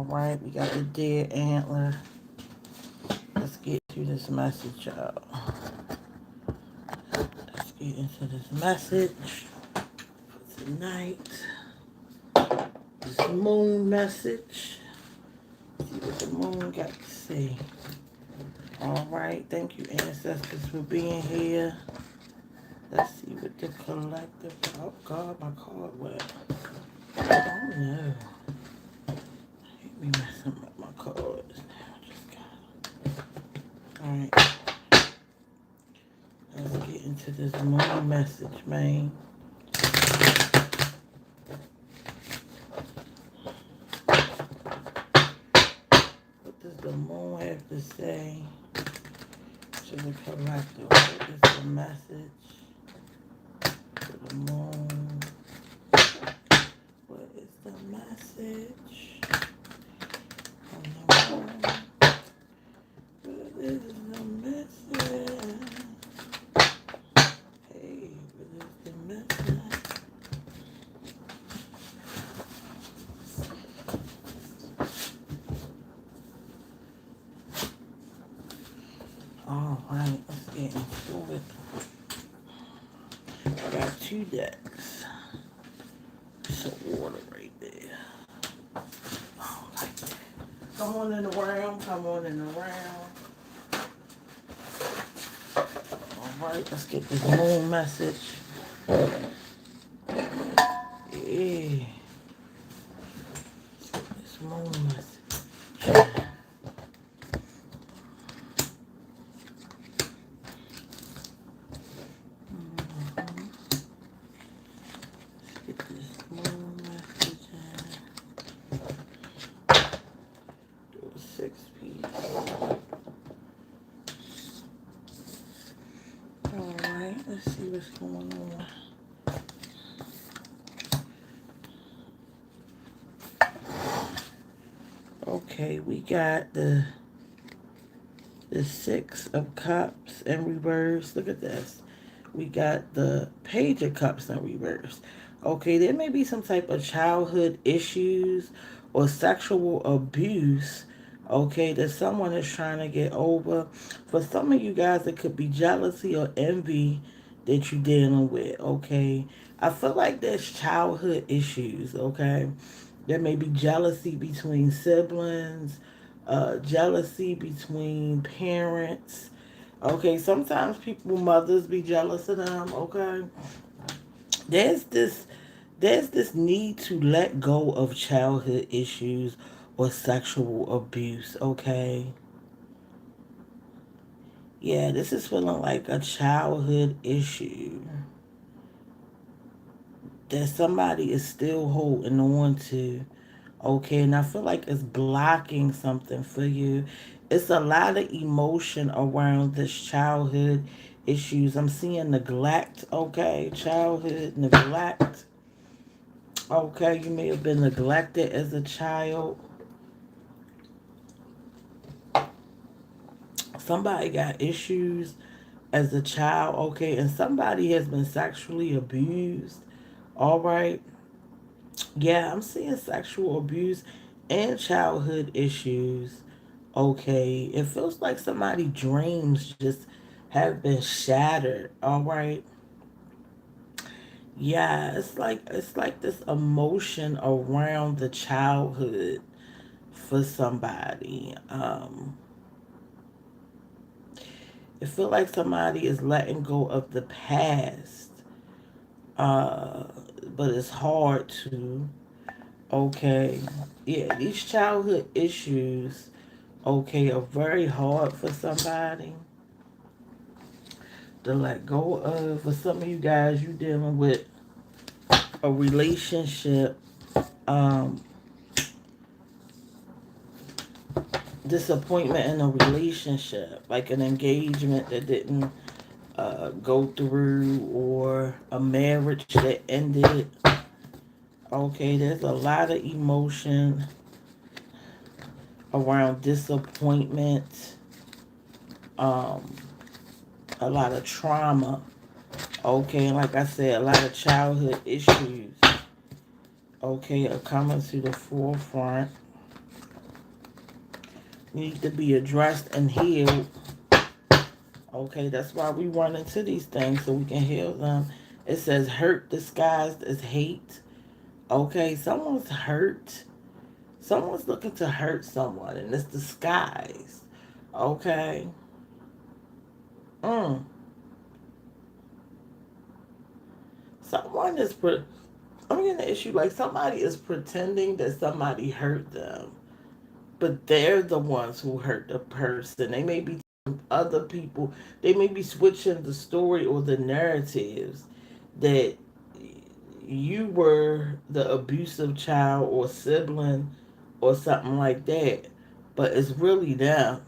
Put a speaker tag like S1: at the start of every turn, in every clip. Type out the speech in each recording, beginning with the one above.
S1: right, we got the deer antler. Let's get to this message, y'all. Let's get into this message for tonight. This moon message. See what the moon got to say. All right, thank you, ancestors, for being here. Let's see what the collective. Oh God, my card went. Oh no. Hate me messing up my cards now. Just got it. Alright. Let's get into this moon message, man. What does the moon have to say to the collective? What is the message to the moon? What is the message from the moon? What is the message? Hey, what is the message? Alright, let's get into it. I got 2 decks. Some water right there. Alright. Come on in around, come on in around. Alright, let's get this moon message. Yeah. This moon message. Get this moon message in. Do a 6-piece. Alright, let's see what's going on. Okay, we got the 6 of Cups in reverse. Look at this. We got the Page of Cups in reverse. Okay, there may be some type of childhood issues or sexual abuse, okay, that someone is trying to get over. For some of you guys, it could be jealousy or envy that you're dealing with, okay? I feel like there's childhood issues, okay? There may be jealousy between siblings, jealousy between parents. Okay, sometimes people, mothers be jealous of them, okay? There's this there's this need to let go of childhood issues or sexual abuse, okay? Yeah, this is feeling like a childhood issue that somebody is still holding on to. Okay, and I feel like it's blocking something for you. It's a lot of emotion around this childhood issues. I'm seeing neglect, okay? Childhood neglect. Okay, you may have been neglected as a child. Somebody got issues as a child, okay? And somebody has been sexually abused, all right? Yeah, I'm seeing sexual abuse and childhood issues. Okay, it feels like somebody's dreams just have been shattered. All right. Yeah, it's like this emotion around the childhood for somebody. It feels like somebody is letting go of the past. Uh, but it's hard to. Okay. Yeah, these childhood issues, okay, are very hard for somebody to let go of. For some of you guys, you dealing with a relationship, um, disappointment in a relationship, like an engagement that didn't go through, or a marriage that ended. Okay, there's a lot of emotion around disappointment, um, a lot of trauma. Okay, and like I said, a lot of childhood issues, okay, are coming to the forefront. need to be addressed and healed. Okay, that's why we run into these things so we can heal them. It says hurt disguised as hate. Okay, someone's hurt. Someone's looking to hurt someone, and it's disguised. Okay. Mm. Someone is. I'm getting the issue like somebody is pretending that somebody hurt them, but they're the ones who hurt the person. They may be other people. They may be switching the story or the narratives that you were the abusive child or sibling or something like that, but it's really them.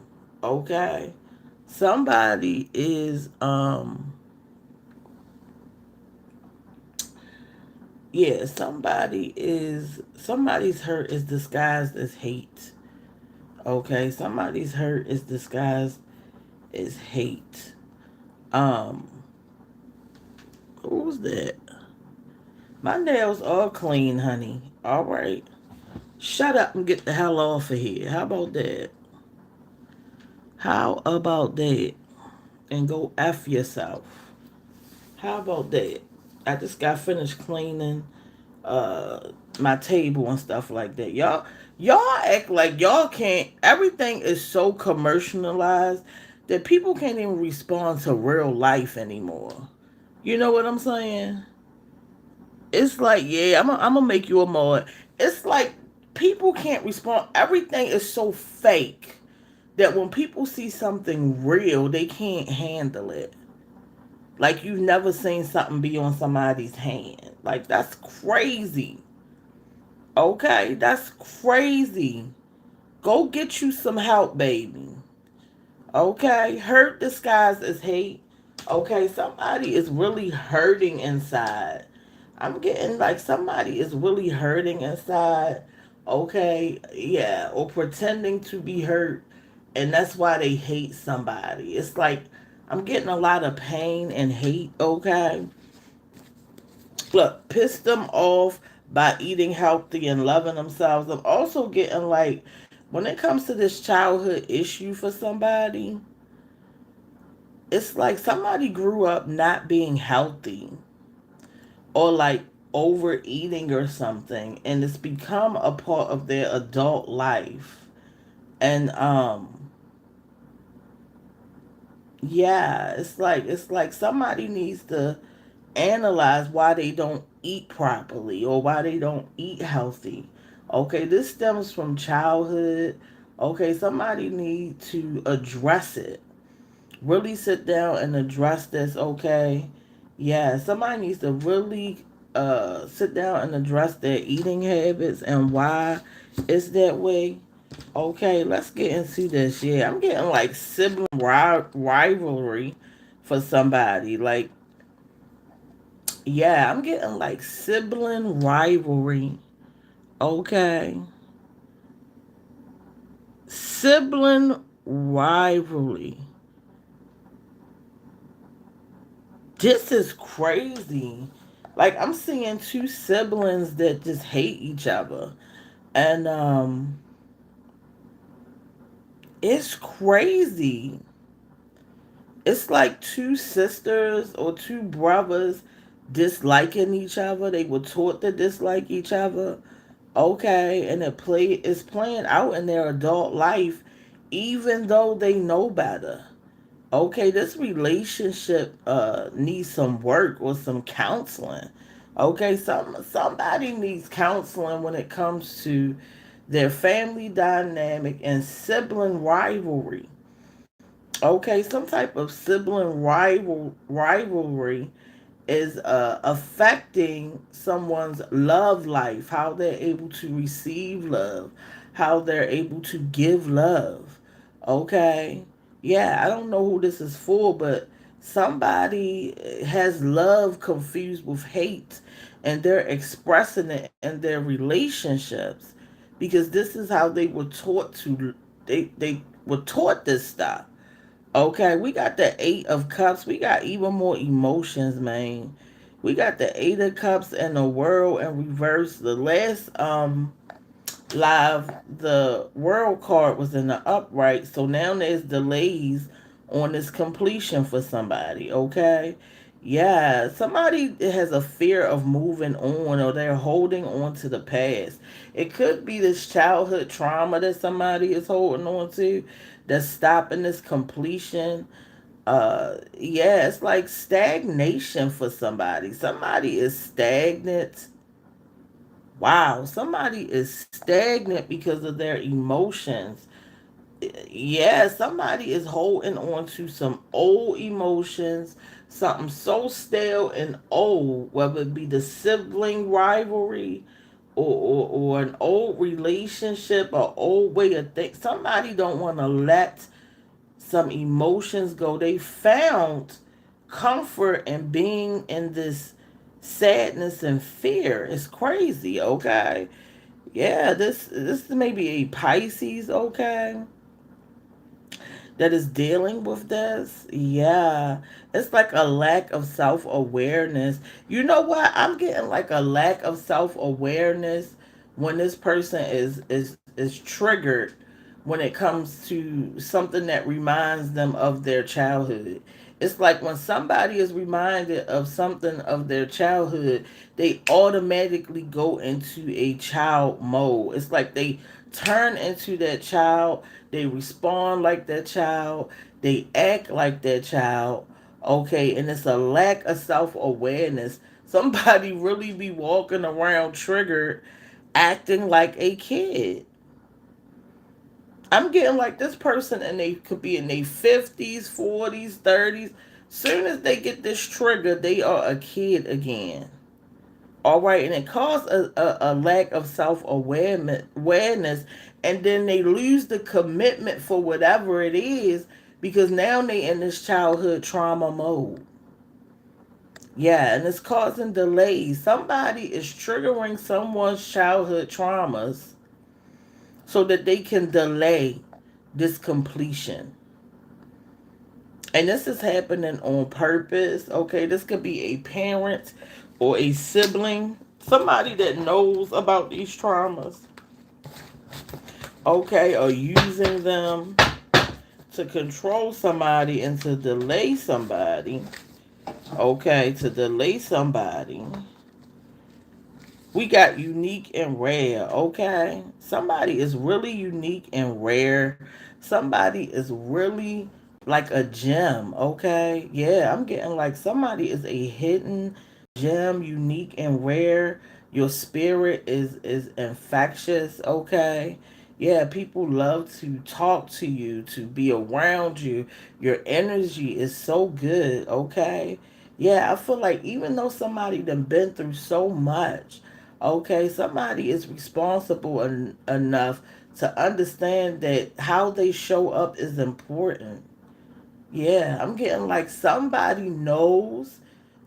S1: Okay, somebody is yeah, somebody's hurt is disguised as hate. Okay, somebody's hurt is disguised as hate. Um, who's that? My nails are clean, honey. All right. Shut up and get the hell off of here. How about that? How about that? And go F yourself. How about that? I just got finished cleaning my table and stuff like that. Y'all act like y'all can't everything is so commercialized that people can't even respond to real life anymore. You know what I'm saying? It's like, yeah, I'm gonna make you a mod. It's like people can't respond. Everything is so fake that when people see something real, they can't handle it. Like you've never seen something be on somebody's hand. Like that's crazy. Okay, that's crazy. Go get you some help, baby. Okay, hurt disguised as hate. Okay, somebody is really hurting inside. I'm getting like somebody is really hurting inside. Okay, yeah, or pretending to be hurt, and that's why they hate somebody. It's like I'm getting a lot of pain and hate. Okay, look, piss them off by eating healthy and loving themselves. I'm also getting like when it comes to this childhood issue for somebody, it's like somebody grew up not being healthy or like overeating or something, and it's become a part of their adult life. And yeah, it's like somebody needs to analyze why they don't eat properly or why they don't eat healthy. Okay, this stems from childhood. Okay, somebody need to address it. Really sit down and address this. Okay, yeah, somebody needs to really sit down and address their eating habits and why it's that way. Okay, let's get into this. Yeah, I'm getting like sibling rivalry for somebody. Like, yeah, I'm getting like sibling rivalry. Okay. Sibling rivalry. This is crazy. Like I'm seeing two siblings that just hate each other. And it's crazy. It's like two sisters or two brothers disliking each other. They were taught to dislike each other. Okay, and it's playing out in their adult life even though they know better. Okay, this relationship needs some work or some counseling. Okay, somebody needs counseling when it comes to their family dynamic and sibling rivalry. Okay, some type of sibling rivalry is affecting someone's love life, how they're able to receive love, how they're able to give love. Okay? Yeah, I don't know who this is for, but somebody has love confused with hate and they're expressing it in their relationships because this is how they were taught to they were taught this stuff. Okay, we got the Eight of Cups. We got even more emotions, man. We got the Eight of Cups and the World in reverse. The last live, the world card was in the upright, so now there's delays on this completion for somebody, okay? Yeah, somebody has a fear of moving on, or they're holding on to the past. It could be this childhood trauma that somebody is holding on to that's stopping this completion. Yeah, it's like stagnation for somebody. Somebody is stagnant. Wow, somebody is stagnant because of their emotions. Yeah, somebody is holding on to some old emotions, something so stale and old, whether it be the sibling rivalry, or an old relationship, or old way of think. Somebody don't want to let some emotions go. They found comfort in being in this sadness and fear. It's crazy, okay? Yeah, this may be a Pisces, okay, that is dealing with this. Yeah, it's like a lack of self awareness. You know what? I'm getting like a lack of self awareness when this person is triggered when it comes to something that reminds them of their childhood. It's like when somebody is reminded of something of their childhood, they automatically go into a child mode. It's like they turn into that child, they respond like that child, they act like that child. Okay, and it's a lack of self awareness. Somebody really be walking around triggered, acting like a kid. I'm getting like this person, and they could be in their 50s, 40s, 30s. Soon as they get this trigger, they are a kid again. All right, and it causes a lack of self awareness, and then they lose the commitment for whatever it is because now they in this childhood trauma mode. Yeah, and it's causing delays. Somebody is triggering someone's childhood traumas so that they can delay this completion. And this is happening on purpose. Okay, this could be a parent or a sibling, somebody that knows about these traumas, okay, or using them to control somebody and to delay somebody. Okay, to delay somebody. We got unique and rare, okay? Somebody is really unique and rare. Somebody is really like a gem, okay? Yeah, I'm getting like somebody is a hidden gem, unique and rare. Your spirit is infectious, okay? Yeah, people love to talk to you, to be around you. Your energy is so good, okay? Yeah, I feel like even though somebody done been through so much, okay, somebody is responsible enough to understand that how they show up is important. Yeah, I'm getting like somebody knows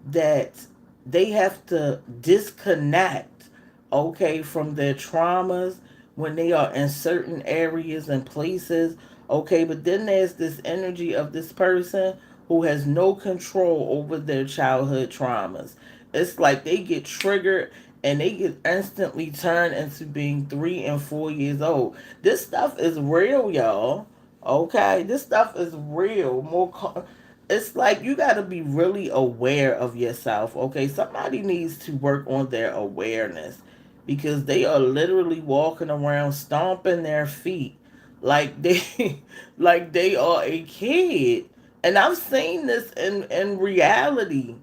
S1: that they have to disconnect, okay, from their traumas when they are in certain areas and places, okay, but then there's this energy of this person who has no control over their childhood traumas. It's like they get triggered and they get instantly turned into being 3 and 4 years old. This stuff is real, y'all. Okay, this stuff is real. It's like you got to be really aware of yourself. Okay, somebody needs to work on their awareness because they are literally walking around stomping their feet like they like they are a kid. And I've seen this in reality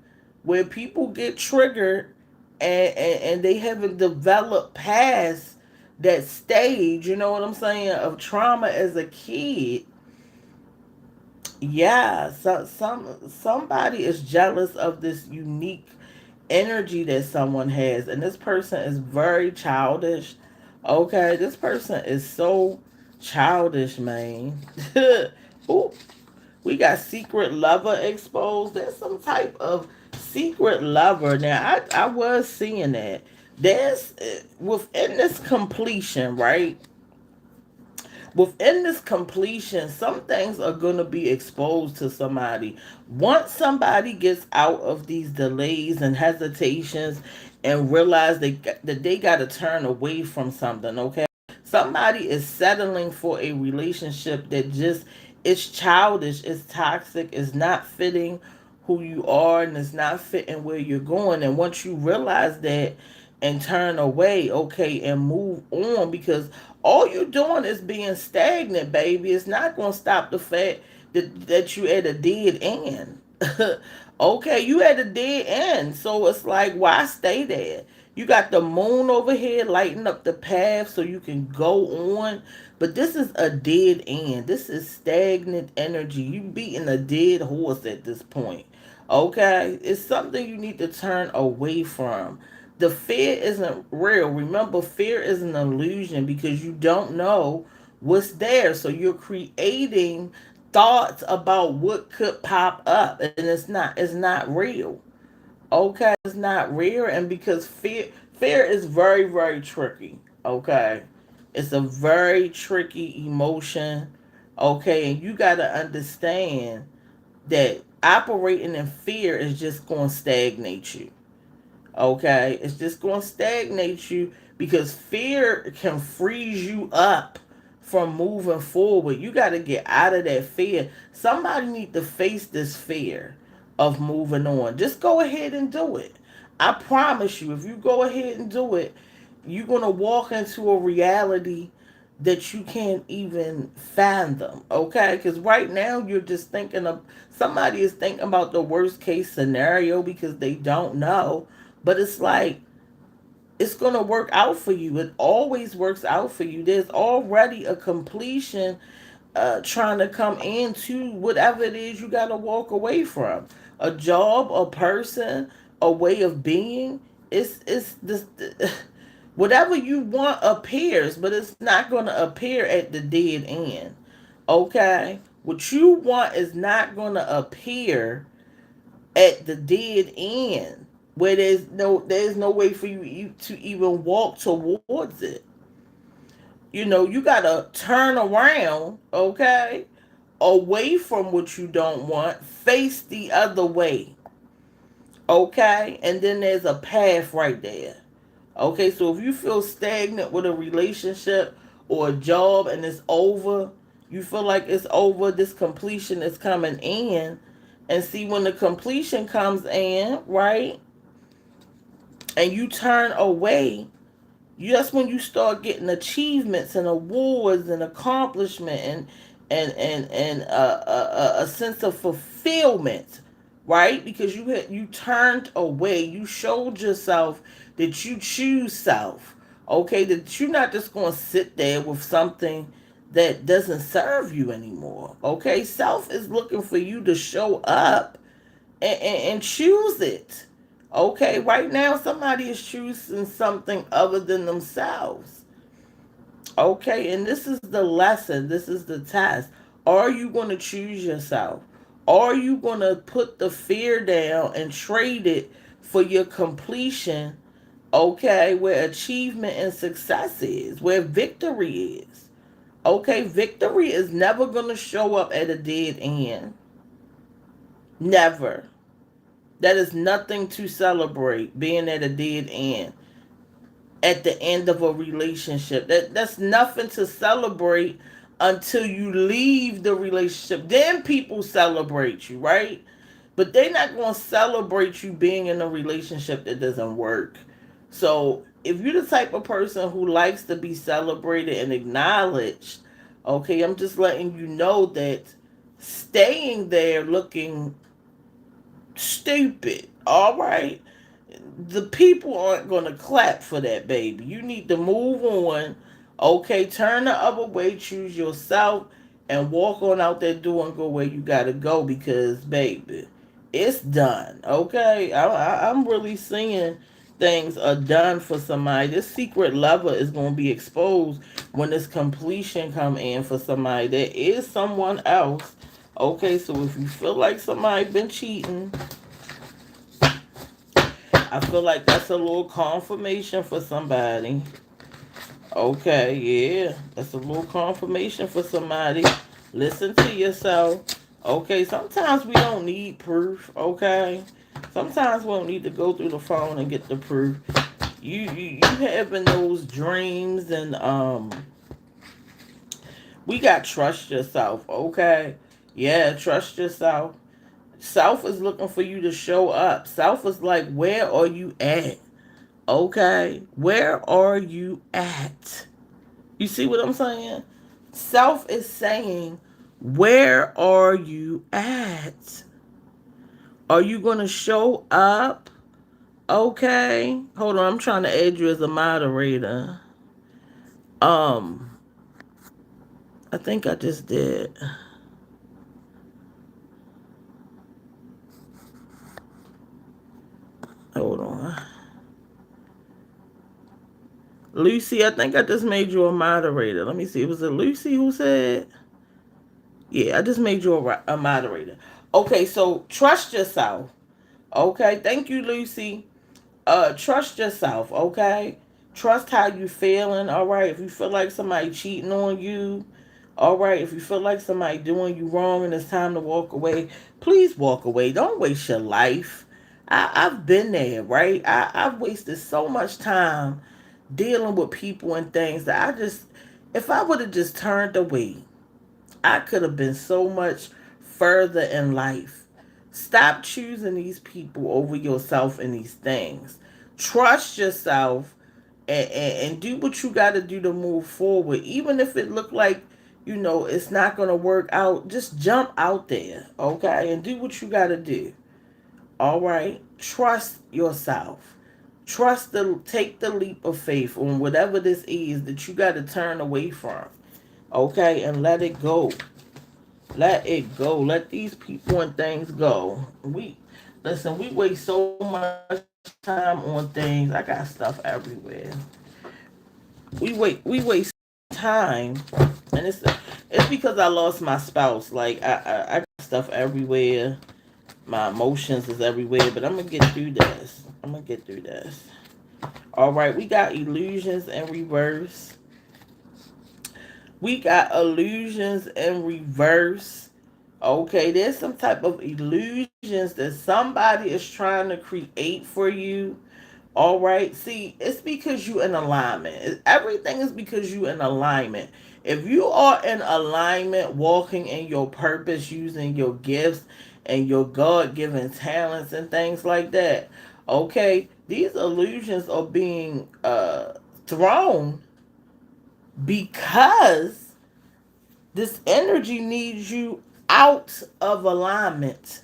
S1: where people get triggered, and they haven't developed past that stage, you know what I'm saying, of trauma as a kid. Yeah, somebody is jealous of this unique energy that someone has, and this person is very childish. Okay, this person is so childish, man. Ooh, we got secret lover exposed. There's some type of secret lover. Now, I was seeing that. There's within this completion, right? Within this completion, some things are going to be exposed to somebody. Once somebody gets out of these delays and hesitations and realize that they got to turn away from something, okay? Somebody is settling for a relationship that just is childish, it's toxic, it's not fitting who you are, and it's not fitting where you're going. And once you realize that and turn away, okay, and move on, because all you're doing is being stagnant, baby. It's not going to stop the fact that you at a dead end. Okay, you at a dead end. So it's like, why stay there? You got the moon over here lighting up the path so you can go on. But this is a dead end. This is stagnant energy. You beating a dead horse at this point. Okay? It's something you need to turn away from. The fear isn't real. Remember, fear is an illusion because you don't know what's there. So you're creating thoughts about what could pop up, and it's not real. Okay, it's not real. And because fear is very, very tricky. Okay, it's a very tricky emotion. Okay, and you got to understand that operating in fear is just going to stagnate you. Okay, it's just going to stagnate you because fear can freeze you up from moving forward. You got to get out of that fear. Somebody need to face this fear of moving on. Just go ahead and do it. I promise you, if you go ahead and do it, you're going to walk into a reality that you can't even fathom. Okay, because right now you're just thinking of, somebody is thinking about the worst case scenario because they don't know. But it's like, it's going to work out for you. It always works out for you. There's already a completion trying to come into whatever it is you got to walk away from. A job, a person, a way of being. It's this. Whatever you want appears, but it's not going to appear at the dead end. Okay? What you want is not going to appear at the dead end where there's no way for you to even walk towards it. You gotta turn around, okay, away from what you don't want, face the other way, okay, and then there's a path right there. Okay, so if you feel stagnant with a relationship or a job and it's over, you feel like it's over, this completion is coming in. And see, when the completion comes in, right, and you turn away, that's when you start getting achievements and awards and accomplishment and a sense of fulfillment, right? Because you turned away, you showed yourself that you choose self, okay? That you're not just going to sit there with something that doesn't serve you anymore, okay? Self is looking for you to show up and choose it. Okay, right now somebody is choosing something other than themselves. Okay, and this is the lesson, this is the test. Are you going to choose yourself? Are you going to put the fear down and trade it for your completion? Okay, where achievement and success is, where victory is. Okay, victory is never going to show up at a dead end. Never. That is nothing to celebrate, being at a dead end at the end of a relationship. That's nothing to celebrate until you leave the relationship. Then people celebrate you, right? But they're not going to celebrate you being in a relationship that doesn't work. So if you're the type of person who likes to be celebrated and acknowledged, okay, I'm just letting you know that staying there looking stupid, all right, the people aren't going to clap for that, baby. You need to move on. Okay, turn the other way, choose yourself, and walk on out that door and go where you got to go because, baby, it's done. Okay, I'm really seeing things are done for somebody. This secret lover is going to be exposed when this completion come in for somebody. There is someone else. Okay, so if you feel like somebody been cheating, I feel like that's a little confirmation for somebody. Okay, yeah, that's a little confirmation for somebody. Listen to yourself. Okay, sometimes we don't need proof. Okay, sometimes we don't need to go through the phone and get the proof. You having those dreams and We got trust yourself, okay? Yeah, trust yourself. Self is looking for you to show up. Self is like, where are you at? Okay? Where are you at? You see what I'm saying? Self is saying, where are you at? Are you going to show up? Okay. Hold on, I'm trying to add you as a moderator. Um, I think I just did. Hold on. Lucy, I think I just made you a moderator. Let me see. Was it Lucy who said? Yeah, I just made you a moderator. Okay, so trust yourself. Okay, thank you, Lucy. Trust yourself, okay? Trust how you feeling, all right? If you feel like somebody cheating on you, all right? If you feel like somebody doing you wrong and it's time to walk away, please walk away. Don't waste your life. I've been there, right? I've wasted so much time dealing with people and things that if I would have just turned away, I could have been so much further in life. Stop choosing these people over yourself and these things. Trust yourself and do what you got to do to move forward. Even if it look like, it's not going to work out, just jump out there, okay? And do what you got to do. All right? Trust yourself. Take the leap of faith on whatever this is that you got to turn away from. Okay? And let it go. Let it go. Let these people and things go. We waste so much time on things. I got stuff everywhere. We waste time, and it's because I lost my spouse. Like I got stuff everywhere. My emotions is everywhere, but I'm gonna get through this. I'm gonna get through this. All right, we got illusions in reverse. We got illusions in reverse. Okay, there's some type of illusions that somebody is trying to create for you. All right. See, it's because you in alignment. Everything is because you in alignment. If you are in alignment, walking in your purpose, using your gifts and your God-given talents and things like that, okay, these illusions are being thrown because this energy needs you out of alignment.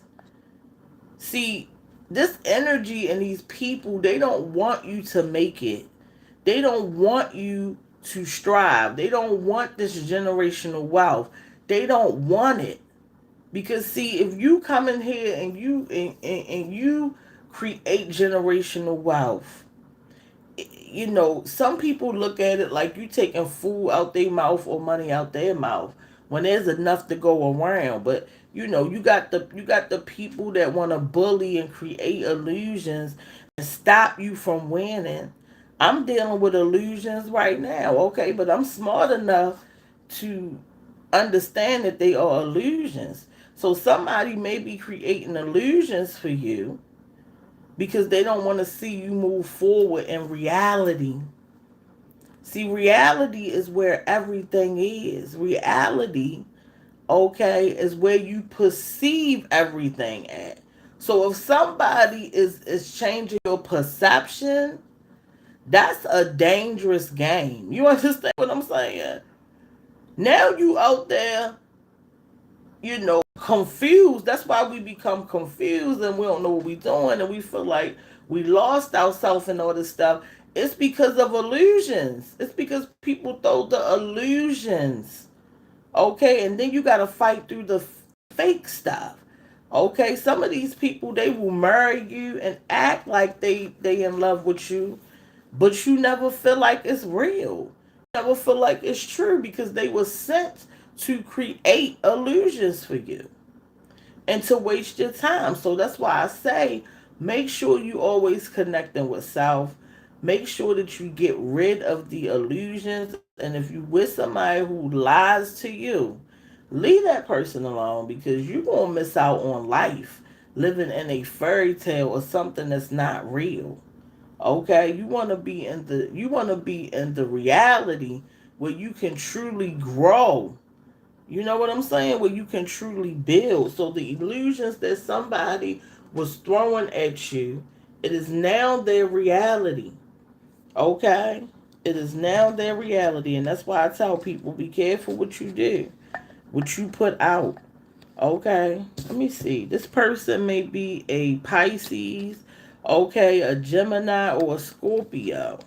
S1: See, this energy and these people, they don't want you to make it. They don't want you to strive. They don't want this generational wealth. They don't want it. Because see, if you come in here and you create generational wealth, some people look at it like you taking food out their mouth or money out their mouth when there's enough to go around. But you got the people that want to bully and create illusions and stop you from winning. I'm dealing with illusions right now, okay, but I'm smart enough to understand that they are illusions. So somebody may be creating illusions for you because they don't want to see you move forward in reality. See, reality is where everything is. Reality, okay, is where you perceive everything at. So if somebody is changing your perception, that's a dangerous game. You understand what I'm saying? Now you out there, confused. That's why we become confused and we don't know what we're doing and we feel like we lost ourselves and all this stuff. It's because of illusions. It's because people throw the illusions. Okay, and then you got to fight through the fake stuff. Okay, some of these people, they will marry you and act like they in love with you, but you never feel like it's real. You never feel like it's true because they were sent to create illusions for you and to waste your time. So that's why I say make sure you always connecting with self. Make sure that you get rid of the illusions. And if you with somebody who lies to you, leave that person alone because you're going to miss out on life living in a fairy tale or something that's not real. Okay? You want to be in the reality where you can truly grow. You know what I'm saying? Where you can truly build. So the illusions that somebody was throwing at you, it is now their reality. Okay? It is now their reality. And that's why I tell people be careful what you do, what you put out. Okay? Let me see. This person may be a Pisces, okay, a Gemini, or a Scorpio.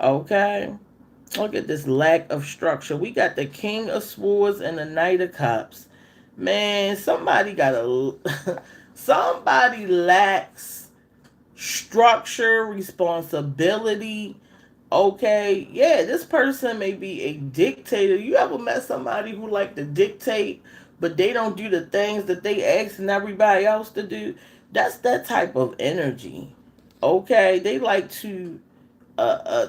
S1: Okay? Look at this lack of structure. We got the King of Swords and the Knight of Cups. Man, somebody got a somebody lacks structure, responsibility. Okay, yeah, this person may be a dictator. You ever met somebody who like to dictate, but they don't do the things that they asking everybody else to do? That's that type of energy. Okay, they like to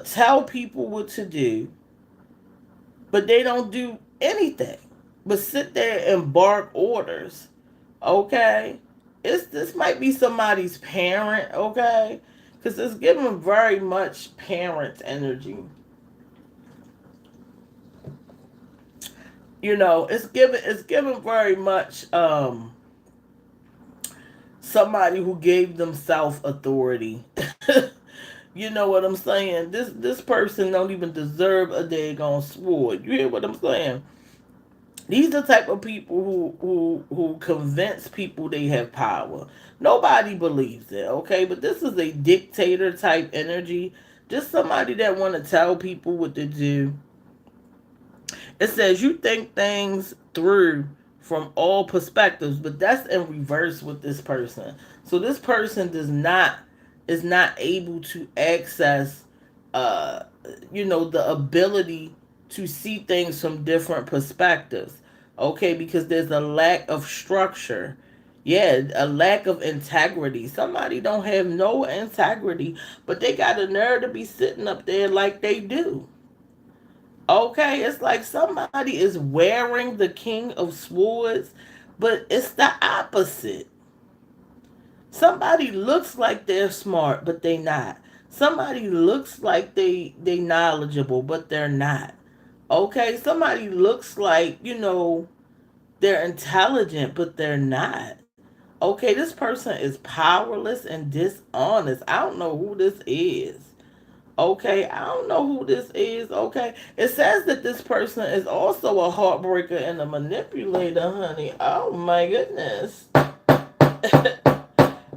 S1: tell people what to do, but they don't do anything but sit there and bark orders. Okay, this might be somebody's parent. Okay, because it's giving very much parent energy. You know, it's given very much somebody who gave themselves authority. You know what I'm saying? This person don't even deserve a daggone sword. You hear what I'm saying? These are the type of people who convince people they have power. Nobody believes it, okay? But this is a dictator type energy. Just somebody that want to tell people what to do. It says you think things through from all perspectives, but that's in reverse with this person. So this person does not is not able to access uh the ability to see things from different perspectives. Okay, because there's a lack of structure. Yeah, a lack of integrity. Somebody don't have no integrity, but they got a nerve to be sitting up there like they do. Okay, it's like somebody is wearing the King of Swords, but it's the opposite. Somebody looks like they're smart, but they not. Somebody looks like they knowledgeable, but they're not. Okay, somebody looks like, they're intelligent, but they're not. Okay, this person is powerless and dishonest. I don't know who this is. Okay, I don't know who this is. Okay, it says that this person is also a heartbreaker and a manipulator, honey. Oh my goodness.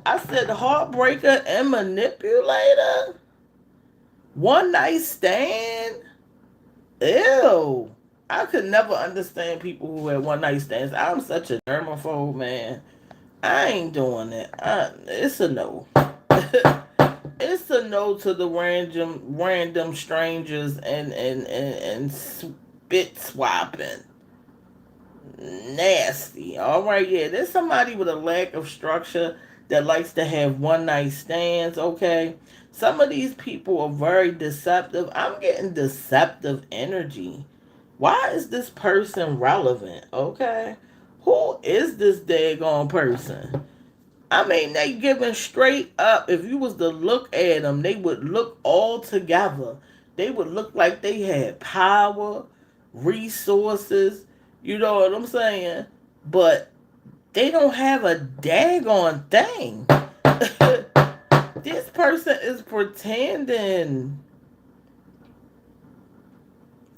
S1: I said heartbreaker and manipulator? One night stand? Ew. I could never understand people who had one night stands. I'm such a germaphobe, man. I ain't doing it. It's a no. It's a no to the random strangers and spit swapping. Nasty. All right, yeah. There's somebody with a lack of structure that likes to have one night stands. Okay, some of these people are very deceptive. I'm getting deceptive energy. Why is this person relevant? Okay, who is this daggone person? I mean, they giving straight up. If you was to look at them, they would look all together. They would look like they had power, resources. You know what I'm saying? But they don't have a daggone thing. This person is pretending,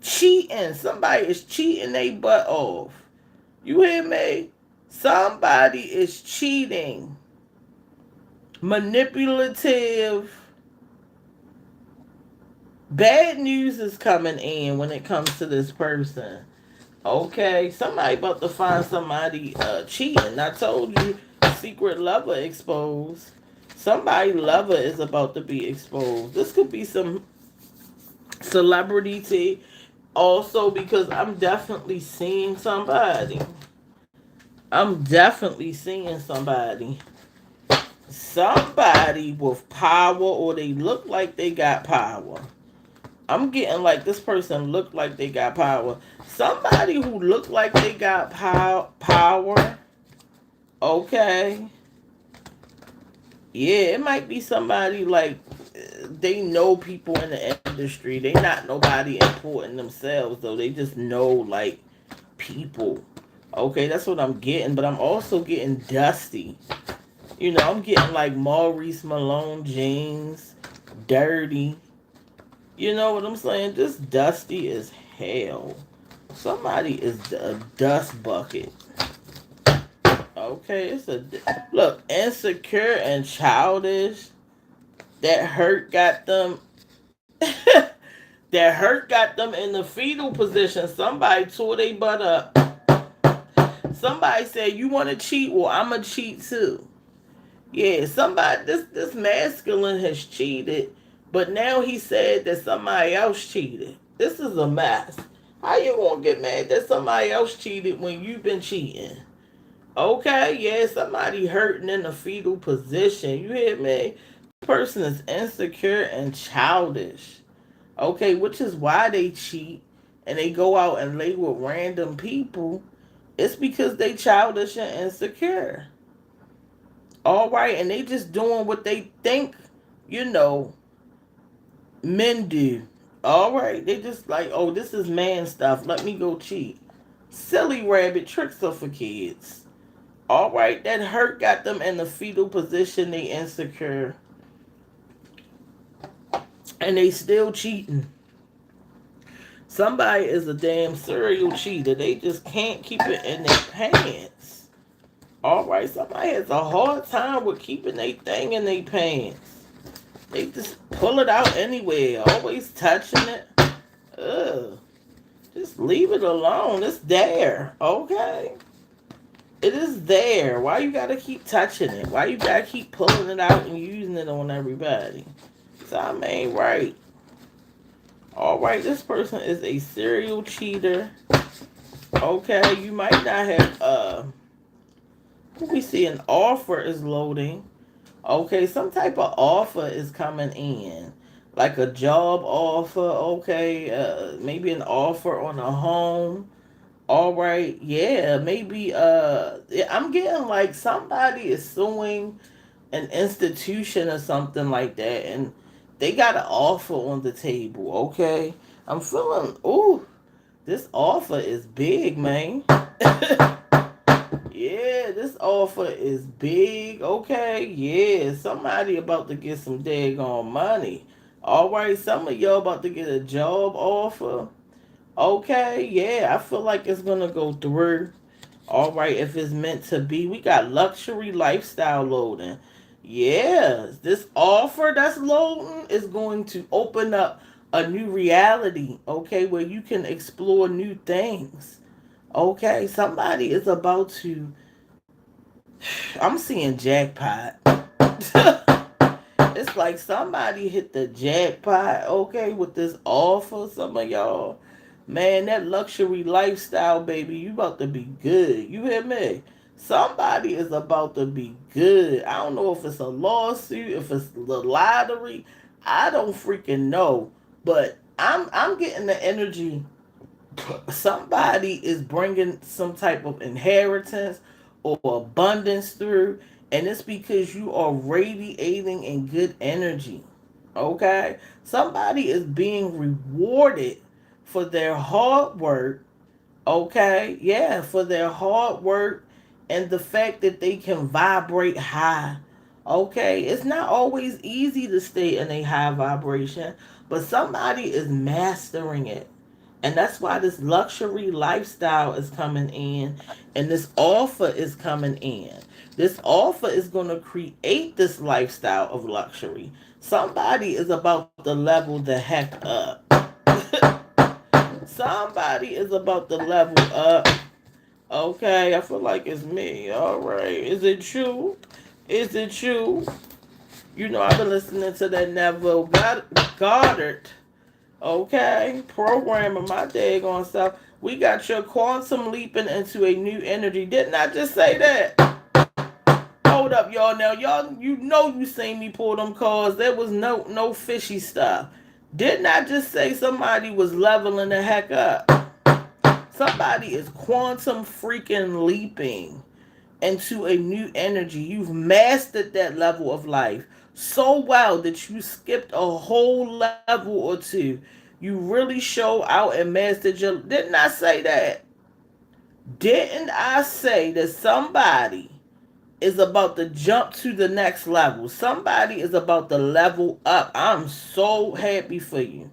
S1: cheating. Somebody is cheating their butt off. You hear me? Somebody is cheating. Manipulative. Bad news is coming in when it comes to this person. Okay, somebody about to find somebody cheating. I told you, secret lover exposed. Somebody lover is about to be exposed. This could be some celebrity tea. Also, because I'm definitely seeing somebody. I'm definitely seeing somebody. Somebody with power, or they look like they got power. I'm getting like this person looked like they got power. Somebody who looked like they got power. Okay. Yeah, it might be somebody like they know people in the industry. They not nobody important themselves though. They just know like people. Okay, that's what I'm getting, but I'm also getting dusty. I'm getting like Maurice Malone jeans, dirty. You know what I'm saying? Just dusty as hell. Somebody is a dust bucket. Okay, look, insecure and childish. That hurt got them. That hurt got them in the fetal position. Somebody tore their butt up. Somebody said, "You want to cheat? Well, I'ma cheat too." Yeah, somebody. This masculine has cheated, but now he said that somebody else cheated. This is a mess. How you gonna get mad that somebody else cheated when you've been cheating? Okay, yeah, somebody hurting in the fetal position. You hear me? This person is insecure and childish. Okay, which is why they cheat and they go out and lay with random people. It's because they childish and insecure. All right, and they just doing what they think, you know, men do. All right, they just like, oh, this is man stuff. Let me go cheat. Silly rabbit tricks are for kids. All right, that hurt got them in the fetal position. They insecure, and they still cheating. Somebody is a damn serial cheater. They just can't keep it in their pants. All right, somebody has a hard time with keeping their thing in their pants. They just pull it out anywhere, always touching it. Ugh. Just leave it alone. It's there, okay? It is there. Why you gotta keep touching it? Why you gotta keep pulling it out and using it on everybody? Something ain't right. All right, this person is a serial cheater. Okay, you might not have. We see an offer is loading. Okay, some type of offer is coming in, like a job offer. Okay, maybe an offer on a home. All right, yeah, maybe. Yeah, I'm getting like somebody is suing an institution or something like that, and they got an offer on the table. Okay, I'm feeling. Ooh, this offer is big, man. Yeah, this offer is big. Okay, yeah, somebody about to get some daggone money. All right, some of y'all about to get a job offer. Okay, yeah, I feel like it's gonna go through. All right, if it's meant to be, we got luxury lifestyle loading. Yeah, this offer that's loading is going to open up a new reality, okay, where you can explore new things. Okay, somebody is about to. I'm seeing jackpot. It's like somebody hit the jackpot, okay, with this offer. Some of y'all, man, that luxury lifestyle, baby, you about to be good. You hear me? Somebody is about to be good. I don't know if it's a lawsuit, if it's the lottery. I don't freaking know, but I'm getting the energy. Somebody is bringing some type of inheritance or abundance through, and it's because you are radiating in good energy. Okay, somebody is being rewarded for their hard work. Okay, yeah, for their hard work and the fact that they can vibrate high. Okay, it's not always easy to stay in a high vibration, but somebody is mastering it. And that's why this luxury lifestyle is coming in and this offer is coming in. This offer is going to create this lifestyle of luxury. Somebody is about to level the heck up. Somebody is about to level up. Okay, I feel like it's me. All right. Is it you? Is it you? I've been listening to that Neville Goddard. Okay, programming my daggone self. We got your quantum leaping into a new energy. Didn't I just say that? Hold up, y'all. Now, y'all, you seen me pull them cards. There was no fishy stuff. Didn't I just say somebody was leveling the heck up? Somebody is quantum freaking leaping into a new energy. You've mastered that level of life so well that you skipped a whole level or two. You really show out and mastered your. Didn't I say that? Didn't I say that somebody is about to jump to the next level? Somebody is about to level up. I'm so happy for you.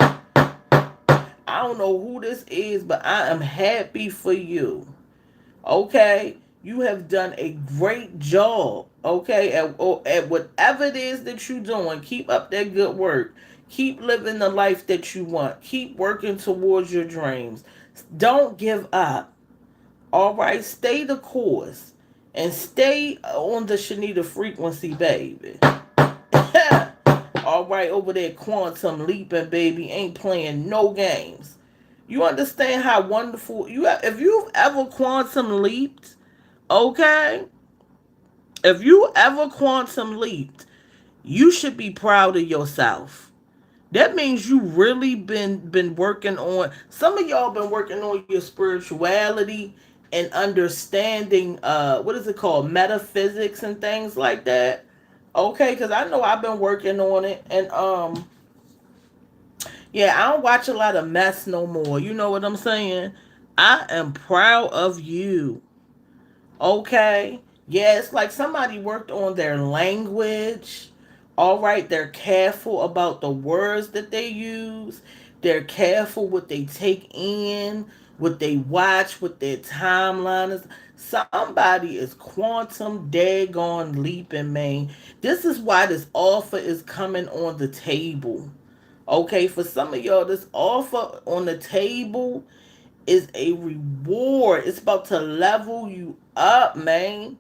S1: I don't know who this is, but I am happy for you. Okay? You have done a great job. Okay? At whatever it is that you're doing, keep up that good work. Keep living the life that you want. Keep working towards your dreams. Don't give up. All right? Stay the course. And stay on the Shenita Frequency, baby. All right, over there, quantum leaping, baby, ain't playing no games. You understand how wonderful you have, if you've ever quantum leaped, okay? If you ever quantum leaped, you should be proud of yourself. That means you really been working on, some of y'all been working on your spirituality and understanding what is it called, metaphysics and things like that. Okay, because I know I've been working on it, and yeah, I don't watch a lot of mess no more. You know what I'm saying? I am proud of you. Okay? Yeah, it's like somebody worked on their language. All right, they're careful about the words that they use. They're careful what they take in, what they watch, what their timeline is. Somebody is quantum daggone leaping, man. This is why this offer is coming on the table. Okay, for some of y'all, this offer on the table is a reward. It's about to level you up, man.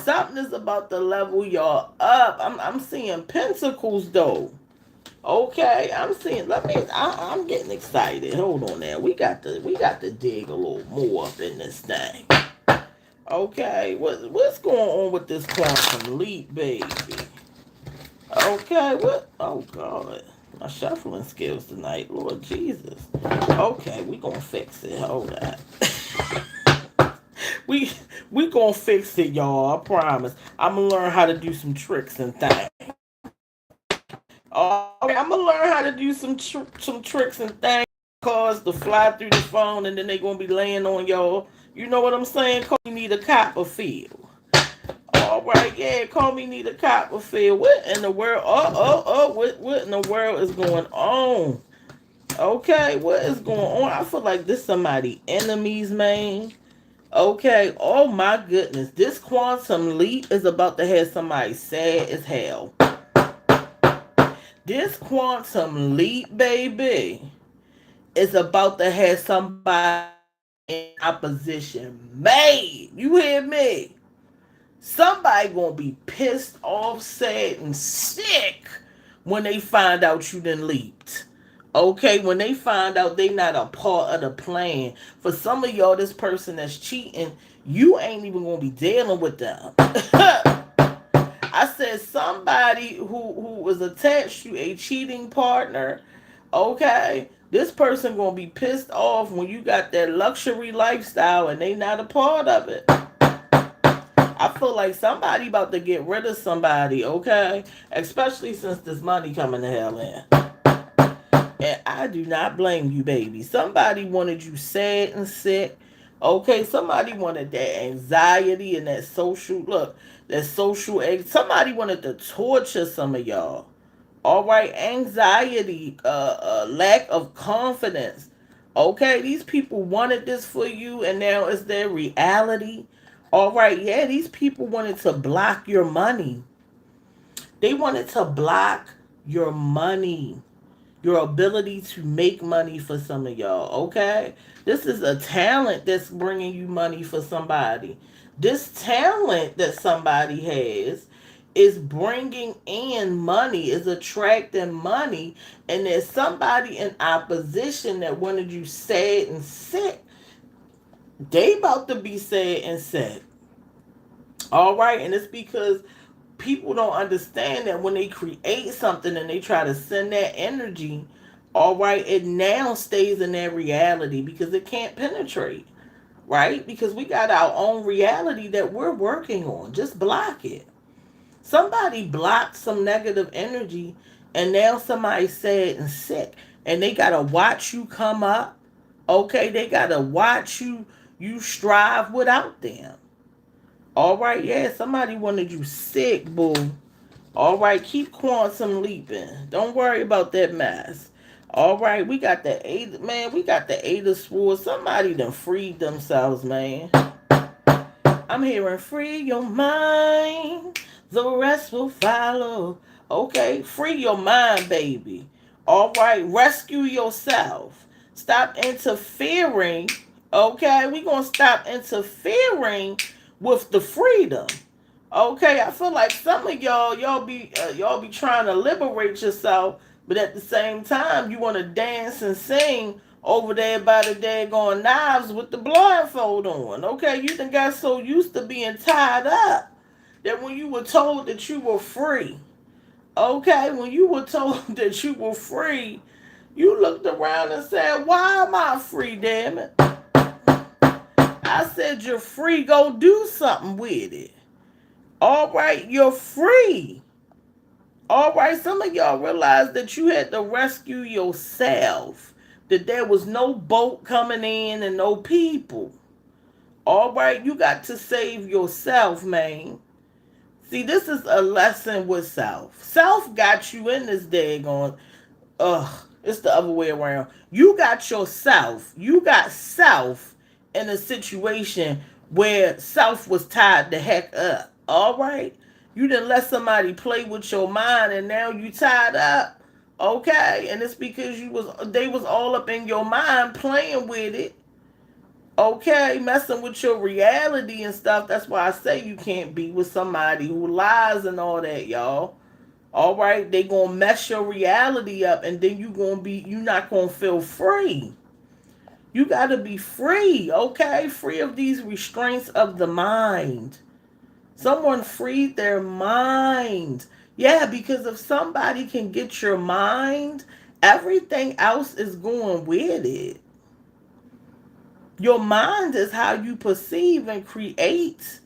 S1: Something is about to level y'all up. I'm seeing pentacles though. Okay, I'm seeing. I'm getting excited. Hold on now. We got to dig a little more up in this thing. Okay, what's going on with this quantum leap, baby? Okay, what? Oh God, my shuffling skills tonight, Lord Jesus. Okay, we gonna fix it. Hold on. we we gonna fix it, y'all. I promise. I'm gonna learn how to do some tricks and things. All right, I'm gonna learn how to do some tricks and things. Cause to fly through the phone, and then they gonna be laying on y'all. You know what I'm saying? Cause you need a Copperfield. All right, yeah, call me Nita Copperfield. What in the world? What in the world is going on? Okay, what is going on? I feel like this somebody enemies, man. Okay, oh my goodness, this quantum leap is about to have somebody sad as hell. This quantum leap, baby, is about to have somebody in opposition. Man, you hear me? Somebody gonna be pissed off, sad, and sick when they find out you done leaped. Okay, when they find out they not a part of the plan. For some of y'all, this person that's cheating, you ain't even gonna be dealing with them. I said somebody who was attached to a cheating partner. Okay, this person gonna be pissed off when you got that luxury lifestyle and they not a part of it. I feel like somebody about to get rid of somebody, okay? Especially since this money coming to hell in. And I do not blame you, baby. Somebody wanted you sad and sick. Okay, somebody wanted that anxiety and that social look, that social somebody wanted to torture some of y'all. All right, anxiety, lack of confidence. Okay, these people wanted this for you, and now it's their reality. All right, yeah, these people wanted to block your money. They wanted to block your money, your ability to make money for some of y'all. Okay, this is a talent that's bringing you money for somebody. This talent that somebody has is bringing in money, is attracting money, and there's somebody in opposition that wanted you sad and sick. They about to be sad and sick. All right, and it's because people don't understand that when they create something and they try to send that energy, all right, it now stays in their reality because it can't penetrate, right? Because we got our own reality that we're working on. Just block it. Somebody blocked some negative energy, and now somebody's sad and sick, and they gotta watch you come up. Okay, they gotta watch you You strive without them. All right, yeah, somebody wanted you sick, boo. All right, keep quantum leaping. Don't worry about that mess. All right, we got the eight, man. We got the eight of swords. Somebody done freed themselves, man. I'm hearing free your mind. The rest will follow. Okay, free your mind, baby. All right, rescue yourself. Stop interfering. Okay, we gonna stop interfering with the freedom. Okay, I feel like some of y'all be trying to liberate yourself, but at the same time you want to dance and sing over there by the daggone knives with the blindfold on. Okay, you done got so used to being tied up that when you were told that you were free, okay, when you were told that you were free, you looked around and said, "Why am I free? Damn it!" I said, "You're free. Go do something with it." All right, you're free. All right, some of y'all realize that you had to rescue yourself, that there was no boat coming in and no people. All right, you got to save yourself, man. See, this is a lesson with self. Self got you in this daggone. It's the other way around. You got yourself. You got self in a situation where self was tied the heck up. All right, you didn't let somebody play with your mind, and now you tied up. Okay, and it's because they was all up in your mind playing with it. Okay, messing with your reality and stuff. That's why I say you can't be with somebody who lies and all that, y'all. All right, they gonna mess your reality up, and then you not gonna feel free. You gotta be free, okay? Free of these restraints of the mind. Someone freed their mind. Yeah, because if somebody can get your mind, everything else is going with it. Your mind is how you perceive and create.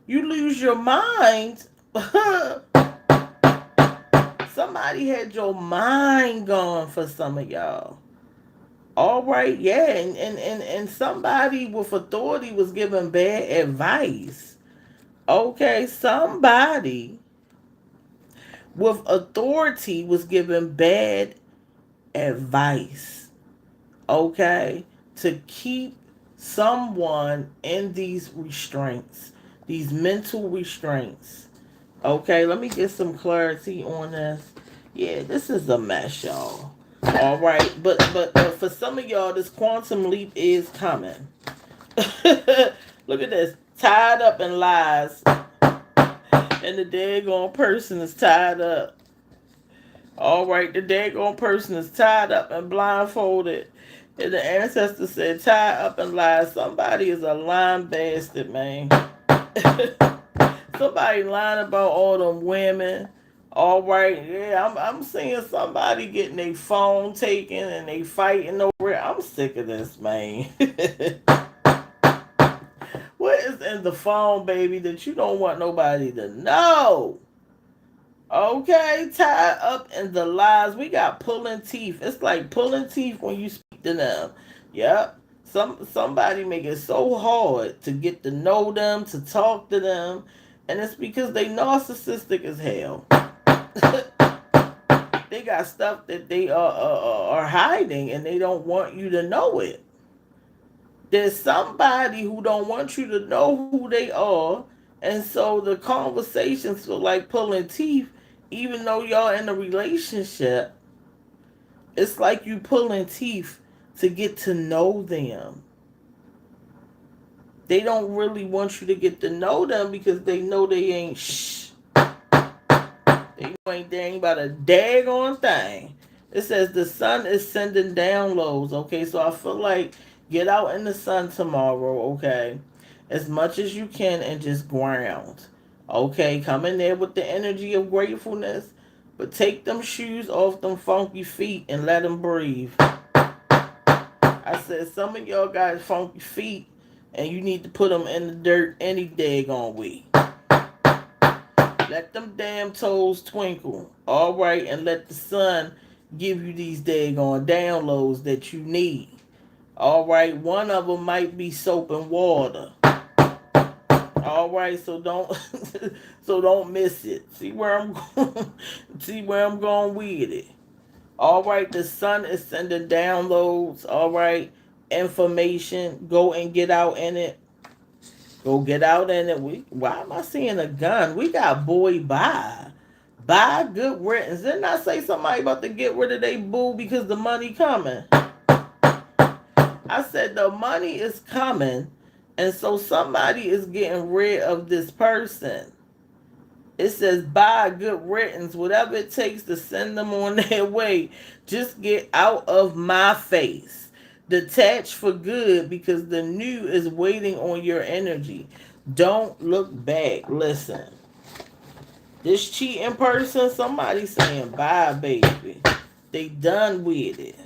S1: You lose your mind. Somebody had your mind gone for some of y'all. All right, yeah, and somebody with authority was giving bad advice. Okay, somebody with authority was giving bad advice. Okay, to keep someone in these restraints, these mental restraints. Okay, let me get some clarity on this. Yeah, this is a mess, y'all. All right, but for some of y'all, this quantum leap is coming. Look at this, tied up in lies, and the daggone person is tied up. All right, the daggone person is tied up and blindfolded. And the ancestor said, "Tied up in lies." Somebody is a lying bastard, man. Somebody lying about all them women. All right, yeah, I'm seeing somebody getting their phone taken and they fighting over it. I'm sick of this, man. What is in the phone, baby, that you don't want nobody to know? Okay, tied up in the lies. We got pulling teeth. It's like pulling teeth when you speak to them. Yep. Somebody make it so hard to get to know them, to talk to them, and it's because they narcissistic as hell. They got stuff that they are hiding, and they don't want you to know it. There's somebody who don't want you to know who they are, and so the conversations feel like pulling teeth, even though y'all in a relationship. It's like you pulling teeth to get to know them. They don't really want you to get to know them because they know they ain't they ain't about a daggone thing. It says the sun is sending downloads. Okay, so I feel like get out in the sun tomorrow. Okay, as much as you can and just ground. Okay, come in there with the energy of gratefulness, but take them shoes off them funky feet and let them breathe. I said some of y'all got funky feet and you need to put them in the dirt any daggone way. Let them damn toes twinkle. All right, and let the sun give you these daggone downloads that you need. All right, one of them might be soap and water. All right, so don't so don't miss it. See where I'm going. See where I'm going with it. All right, the sun is sending downloads. All right, information. Go and get out in it. Go get out in it. Why am I seeing a gun? We got boy bye. Buy good riddance. Didn't I say somebody about to get rid of their boo because the money coming? I said the money is coming, and so somebody is getting rid of this person. It says buy good riddance, whatever it takes to send them on their way. Just get out of my face. Detach for good because the new is waiting on your energy. Don't look back. Listen, this cheating person, somebody saying bye, baby. They done with it.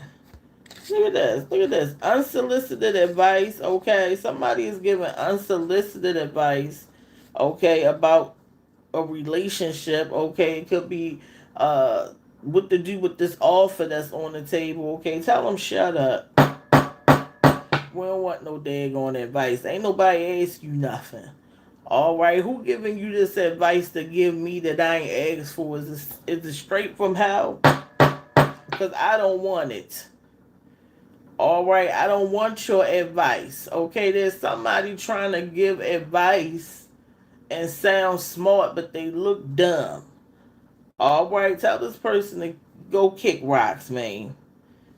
S1: Look at this. Look at this. Unsolicited advice. Okay. Somebody is giving unsolicited advice. Okay. About a relationship. Okay. It could be what to do with this offer that's on the table. Okay. Tell them shut up. We don't want no daggone advice. Ain't nobody ask you nothing. All right. Who giving you this advice to give me that I ain't asked for? Is it straight from hell? Because I don't want it. All right, I don't want your advice. Okay, there's somebody trying to give advice and sound smart, but they look dumb. All right, tell this person to go kick rocks, man.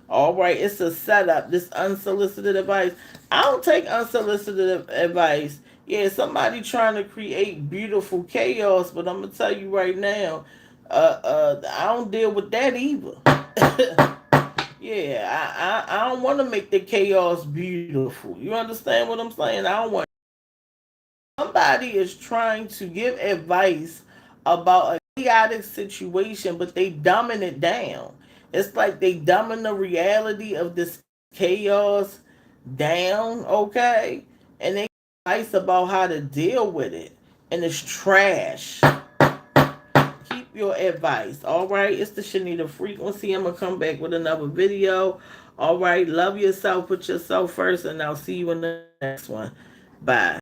S1: All right, it's a setup. This unsolicited advice. I don't take unsolicited advice. Yeah, somebody trying to create beautiful chaos, but I'm gonna tell you right now, I don't deal with that either. Yeah, I don't want to make the chaos beautiful. You understand what I'm saying? I don't want. Somebody is trying to give advice about a chaotic situation, but they dumbing it down. It's like they dumbing the reality of this chaos down, okay? And they advice about how to deal with it, and it's trash. Keep your advice. All right. It's the Shenita Frequency. I'm going to come back with another video. All right. Love yourself. Put yourself first. And I'll see you in the next one. Bye.